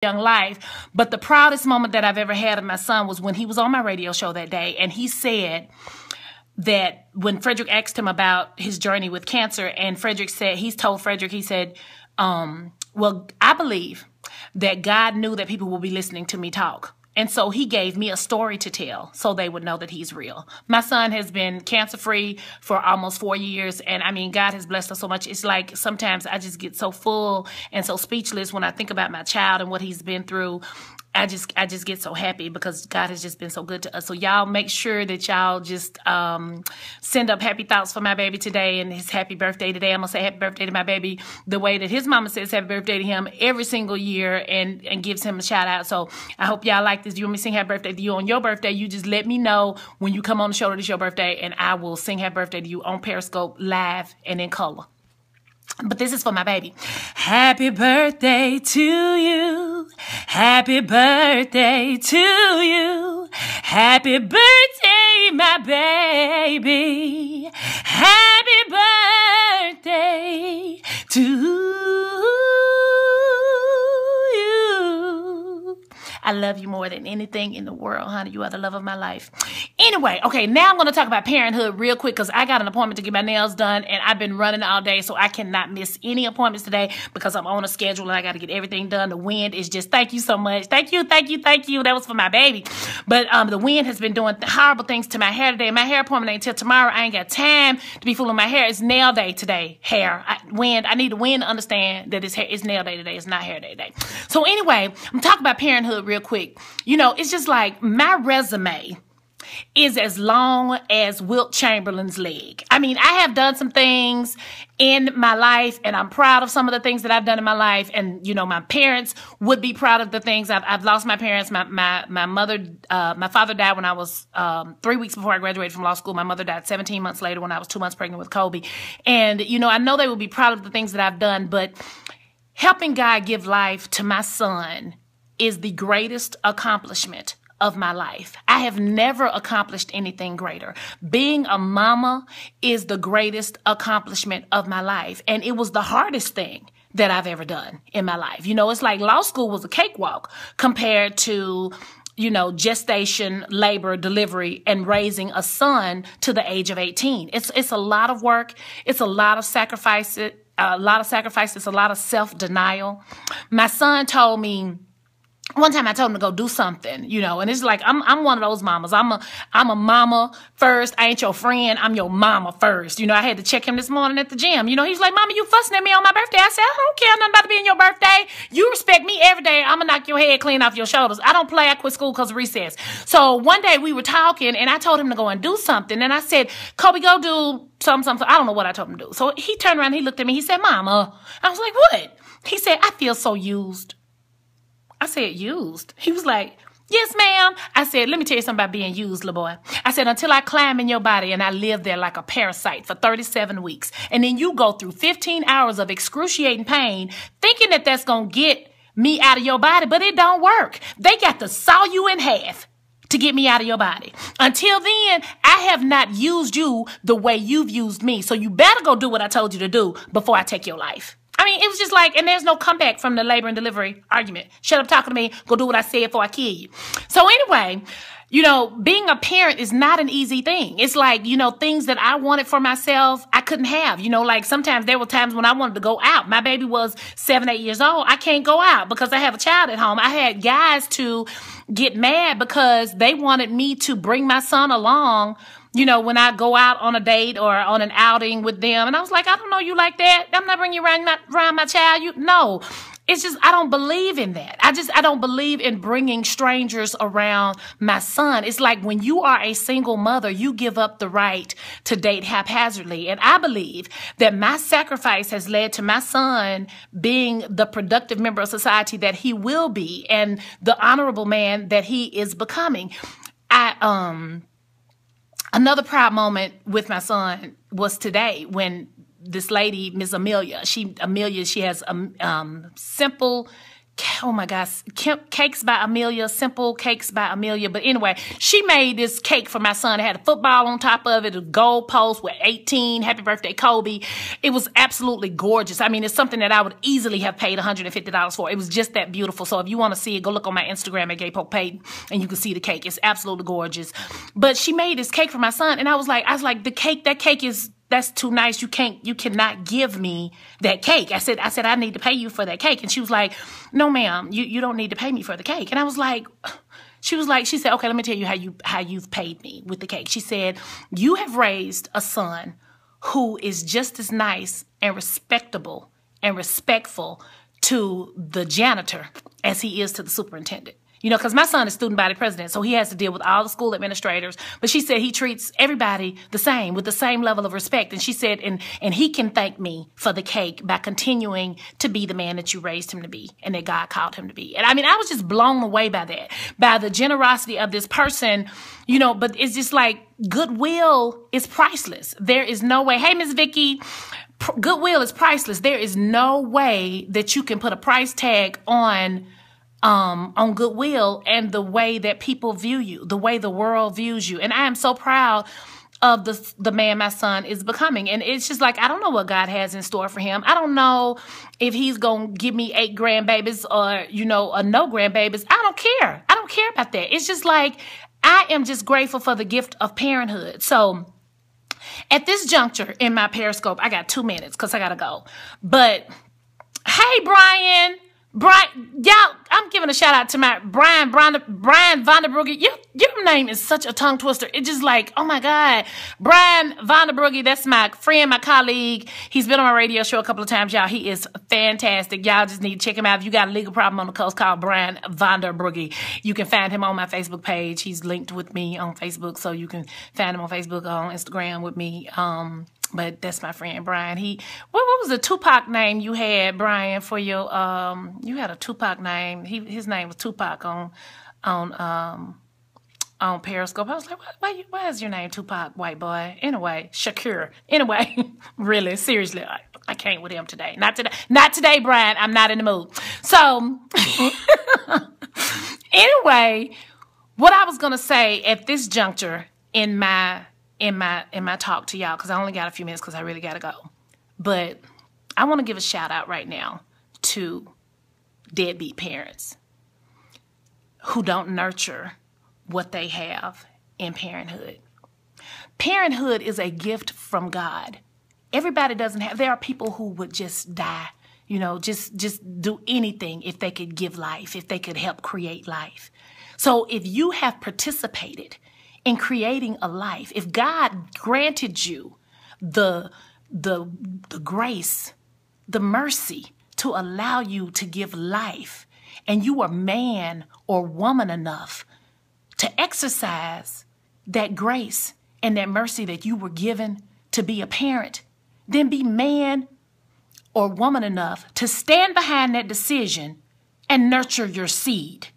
young life. But the proudest moment that I've ever had of my son was when he was on my radio show that day, and he said that when Frederick asked him about his journey with cancer, and Frederick said, he's told Frederick, he said, well, I believe that God knew that people will be listening to me talk. And so he gave me a story to tell so they would know that he's real. My son has been cancer-free for almost 4 years. And I mean, God has blessed us so much. It's like sometimes I just get so full and so speechless when I think about my child and what he's been through. I just get so happy because God has just been so good to us. So y'all make sure that y'all just send up happy thoughts for my baby today and his happy birthday today. I'm going to say happy birthday to my baby the way that his mama says happy birthday to him every single year and gives him a shout out. So I hope y'all like this. You want me to sing happy birthday to you on your birthday? You just let me know when you come on the show that it's your birthday, and I will sing happy birthday to you on Periscope live and in color. But this is for my baby. Happy birthday to you. Happy birthday to you. Happy birthday, my baby. Happy birthday to you. I love you more than anything in the world, honey. You are the love of my life. Anyway, okay, now I'm going to talk about parenthood real quick because I got an appointment to get my nails done, and I've been running all day, so I cannot miss any appointments today because I'm on a schedule and I got to get everything done. The wind is just, thank you so much. Thank you, thank you, thank you. That was for my baby. But the wind has been doing horrible things to my hair today. My hair appointment ain't till tomorrow. I ain't got time to be fooling my hair. It's nail day today, hair. I need the wind to understand that it's nail day today. It's not hair day today. So anyway, I'm talking about parenthood real quick. You know, it's just like my resume is as long as Wilt Chamberlain's leg. I mean, I have done some things in my life, and I'm proud of some of the things that I've done in my life. And, you know, my parents would be proud of the things. I've lost my parents. My father died when I was 3 weeks before I graduated from law school. My mother died 17 months later when I was 2 months pregnant with Kobe. And, you know, I know they would be proud of the things that I've done, but helping God give life to my son is the greatest accomplishment of my life. I have never accomplished anything greater. Being a mama is the greatest accomplishment of my life. And it was the hardest thing that I've ever done in my life. You know, it's like law school was a cakewalk compared to, you know, gestation, labor, delivery, and raising a son to the age of 18. It's a lot of work. It's a lot of sacrifices, a lot of self-denial. My son told me, one time I told him to go do something, you know, and it's like, I'm one of those mamas. I'm a mama first. I ain't your friend. I'm your mama first. You know, I had to check him this morning at the gym. You know, he's like, Mama, you fussing at me on my birthday. I said, I don't care nothing about it being your birthday. You respect me every day. I'm gonna knock your head clean off your shoulders. I don't play. I quit school because of recess. So one day we were talking and I told him to go and do something. And I said, Kobe, go do something. I don't know what I told him to do. So he turned around, he looked at me. He said, Mama. I was like, what? He said, I feel so used. I said, used? He was like, yes, ma'am. I said, let me tell you something about being used, little boy. I said, until I climb in your body and I live there like a parasite for 37 weeks. And then you go through 15 hours of excruciating pain thinking that that's going to get me out of your body, but it don't work. They got to saw you in half to get me out of your body. Until then, I have not used you the way you've used me. So you better go do what I told you to do before I take your life. I mean, it was just like, and there's no comeback from the labor and delivery argument. Shut up talking to me. Go do what I said before I kill you. So anyway, you know, being a parent is not an easy thing. It's like, you know, things that I wanted for myself, I couldn't have. You know, like sometimes there were times when I wanted to go out. My baby was 7, 8 years old. I can't go out because I have a child at home. I had guys to get mad because they wanted me to bring my son along, you know, when I go out on a date or on an outing with them. And I was like, I don't know you like that. I'm not bringing you around my child. No, it's just, I don't believe in that. I don't believe in bringing strangers around my son. It's like when you are a single mother, you give up the right to date haphazardly. And I believe that my sacrifice has led to my son being the productive member of society that he will be and the honorable man that he is becoming. Another proud moment with my son was today when this lady, Miss Amelia, she has simple oh my gosh, Cakes by Amelia, Simple Cakes by Amelia. But anyway, she made this cake for my son. It had a football on top of it, a gold post with 18, happy birthday, Kobe. It was absolutely gorgeous. I mean, it's something that I would easily have paid $150 for. It was just that beautiful. So if you want to see it, go look on my Instagram at Gay Polk-Payton and you can see the cake. It's absolutely gorgeous. But she made this cake for my son, and I was like, that cake is, that's too nice. You cannot give me that cake. I said, I need to pay you for that cake. And she was like, no, ma'am, you don't need to pay me for the cake. And I was like, she said, okay, let me tell you how you've paid me with the cake. She said, you have raised a son who is just as nice and respectable and respectful to the janitor as he is to the superintendent. You know, because my son is student body president, so he has to deal with all the school administrators. But she said he treats everybody the same, with the same level of respect. And she said, and he can thank me for the cake by continuing to be the man that you raised him to be and that God called him to be. And I mean, I was just blown away by that, by the generosity of this person, you know, but it's just like goodwill is priceless. There is no way. Hey, Miss Vicky. Goodwill is priceless. There is no way that you can put a price tag on goodwill and the way that people view you, the way the world views you. And I am so proud of the man my son is becoming. And it's just like, I don't know what God has in store for him. I don't know if he's going to give me 8 grandbabies or, you know, or no grandbabies. I don't care. I don't care about that. It's just like, I am just grateful for the gift of parenthood. So at this juncture in my Periscope, I got 2 minutes because I got to go. But hey, Brian, y'all, I'm giving a shout out to my Brian Vanderbrugge. Your name is such a tongue twister. It's just like, oh my God. Brian Vanderbrugge, that's my friend, my colleague. He's been on my radio show a couple of times, y'all. He is fantastic. Y'all just need to check him out. If you got a legal problem on the coast, call Brian Vanderbrugge. You can find him on my Facebook page. He's linked with me on Facebook, so you can find him on Facebook, on Instagram with me. But that's my friend, Brian. What was the Tupac name you had, Brian, for your, you had a Tupac name. His name was Tupac on Periscope. I was like, why is your name Tupac, white boy? Anyway, Shakur. Anyway, really, seriously, I can't with him today. Not today, Brian. I'm not in the mood. So, anyway, what I was going to say at this juncture in my talk to y'all, because I only got a few minutes because I really got to go. But I want to give a shout out right now to deadbeat parents who don't nurture what they have in parenthood. Parenthood is a gift from God. Everybody doesn't have, there are people who would just die, you know, just do anything if they could give life, if they could help create life. So if you have participated in creating a life, if God granted you the grace, the mercy to allow you to give life, and you are man or woman enough to exercise that grace and that mercy that you were given to be a parent, then be man or woman enough to stand behind that decision and nurture your seed.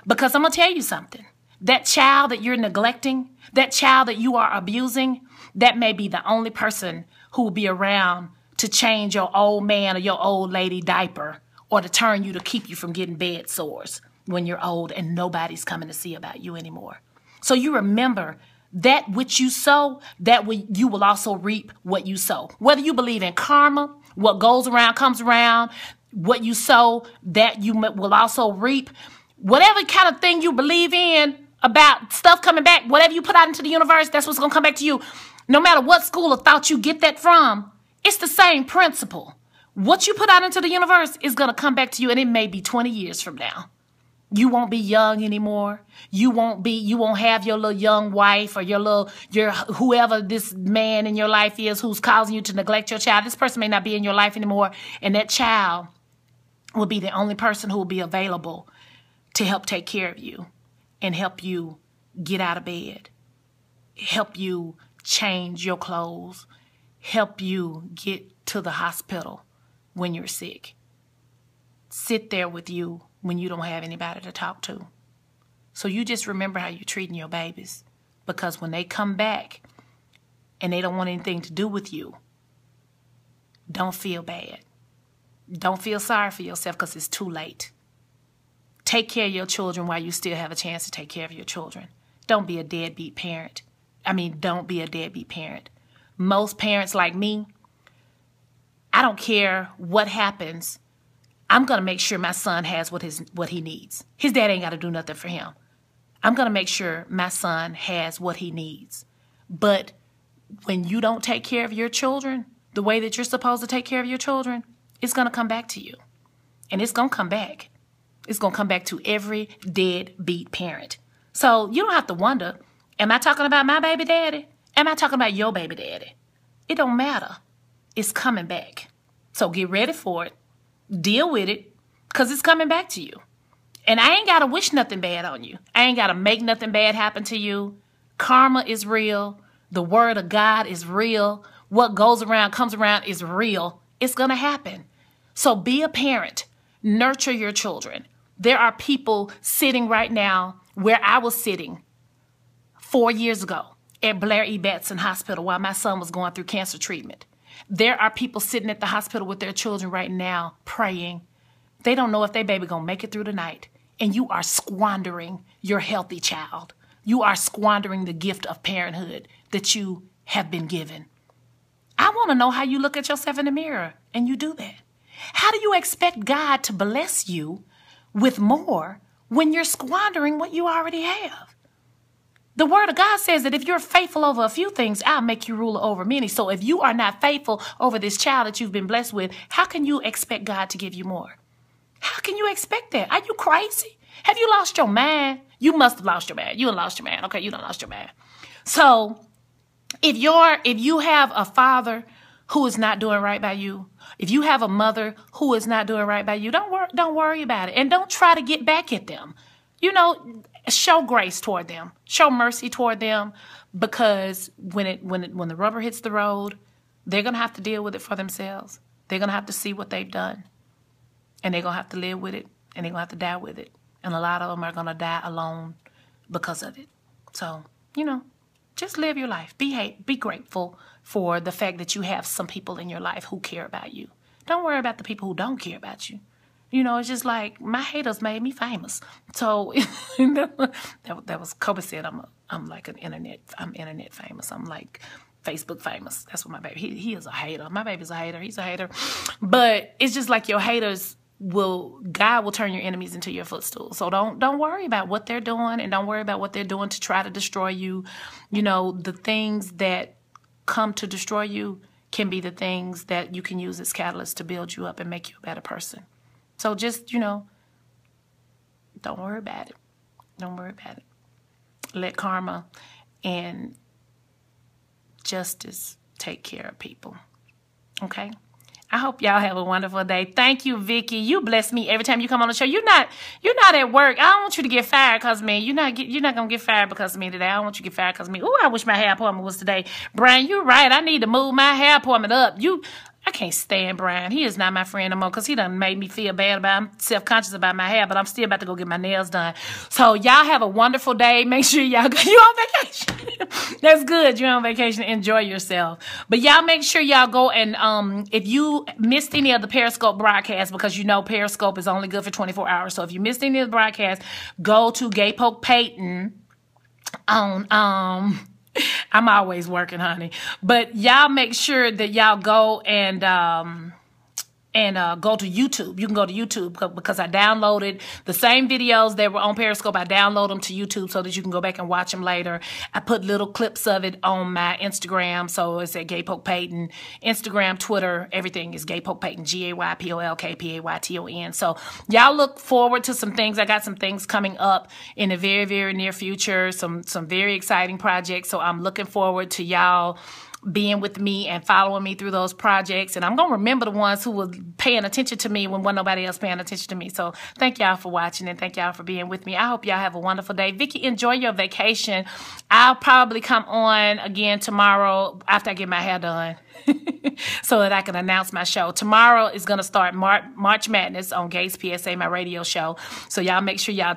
Because I'm going to tell you something. That child that you're neglecting, that child that you are abusing, that may be the only person who will be around to change your old man or your old lady diaper, or to turn you, to keep you from getting bed sores when you're old and nobody's coming to see about you anymore. So you remember that which you sow, you will also reap what you sow. Whether you believe in karma, what goes around comes around, what you sow, that you will also reap. Whatever kind of thing you believe in about stuff coming back, whatever you put out into the universe, that's what's going to come back to you. No matter what school of thought you get that from, it's the same principle. What you put out into the universe is going to come back to you, and it may be 20 years from now. You won't be young anymore. You won't have your little young wife or your whoever this man in your life is who's causing you to neglect your child. This person may not be in your life anymore, and that child will be the only person who will be available to help take care of you and help you get out of bed, help you change your clothes, help you get to the hospital when you're sick, sit there with you when you don't have anybody to talk to. So you just remember how you're treating your babies, because when they come back and they don't want anything to do with you, don't feel bad. Don't feel sorry for yourself, because it's too late. Take care of your children while you still have a chance to take care of your children. Don't be a deadbeat parent. Don't be a deadbeat parent. Most parents like me, I don't care what happens. I'm going to make sure my son has what he needs. His dad ain't got to do nothing for him. I'm going to make sure my son has what he needs. But when you don't take care of your children the way that you're supposed to take care of your children, it's going to come back to you. And it's going to come back. It's going to come back to every deadbeat parent. So you don't have to wonder, am I talking about my baby daddy? Am I talking about your baby daddy? It don't matter. It's coming back. So get ready for it. Deal with it, because it's coming back to you. And I ain't got to wish nothing bad on you. I ain't got to make nothing bad happen to you. Karma is real. The word of God is real. What goes around comes around is real. It's going to happen. So be a parent. Nurture your children. There are people sitting right now where I was sitting 4 years ago at Blair E. Batson Hospital while my son was going through cancer treatment. There are people sitting at the hospital with their children right now praying. They don't know if their baby going to make it through the night. And you are squandering your healthy child. You are squandering the gift of parenthood that you have been given. I want to know how you look at yourself in the mirror and you do that. How do you expect God to bless you with more when you're squandering what you already have? The word of God says that if you're faithful over a few things, I'll make you ruler over many. So if you are not faithful over this child that you've been blessed with, how can you expect God to give you more? How can you expect that? Are you crazy? Have you lost your mind? You must have lost your mind. You done lost your mind. Okay, you done lost your mind. So if you have a father who is not doing right by you, if you have a mother who is not doing right by you, don't worry about it. And don't try to get back at them. You know, show grace toward them. Show mercy toward them, because when the rubber hits the road, they're going to have to deal with it for themselves. They're going to have to see what they've done. And they're going to have to live with it. And they're going to have to die with it. And a lot of them are going to die alone because of it. So, just live your life. Be grateful for the fact that you have some people in your life who care about you. Don't worry about the people who don't care about you. It's just like my haters made me famous. So that was Kobe said I'm like I'm internet famous. I'm like Facebook famous. That's what my baby. He is a hater. My baby's a hater. He's a hater. But it's just like your haters God will turn your enemies into your footstool. So don't worry about what they're doing, and don't worry about what they're doing to try to destroy you. The things that come to destroy you can be the things that you can use as catalysts to build you up and make you a better person. So just, don't worry about it. Don't worry about it. Let karma and justice take care of people. Okay? I hope y'all have a wonderful day. Thank you, Vicky. You bless me every time you come on the show. You're not at work. I don't want you to get fired because of me. You're not going to get fired because of me today. I don't want you to get fired because of me. Ooh, I wish my hair appointment was today. Brian, you're right. I need to move my hair appointment up. I can't stand Brian. He is not my friend no more because he done made me feel bad I'm self-conscious about my hair, but I'm still about to go get my nails done. So y'all have a wonderful day. Make sure y'all go. You on vacation. That's good. You're on vacation. Enjoy yourself. But y'all make sure y'all go and if you missed any of the Periscope broadcast, because Periscope is only good for 24 hours. So if you missed any of the broadcast, go to Polk-Payton on I'm always working, honey. But y'all make sure that y'all go and go to YouTube. You can go to YouTube because I downloaded the same videos that were on Periscope. I download them to YouTube so that you can go back and watch them later. I put little clips of it on my Instagram. So it's at Gay Polk-Payton. Instagram, Twitter, everything is Gay Polk-Payton. GayPolkPayton. So y'all look forward to some things. I got some things coming up in the very, very near future. Some very exciting projects. So I'm looking forward to y'all being with me and following me through those projects. And I'm going to remember the ones who were paying attention to me when wasn't nobody else paying attention to me. So thank y'all for watching and thank y'all for being with me. I hope y'all have a wonderful day. Vicky, enjoy your vacation. I'll probably come on again tomorrow after I get my hair done so that I can announce my show. Tomorrow is going to start March Madness on Gates PSA, my radio show. So y'all make sure y'all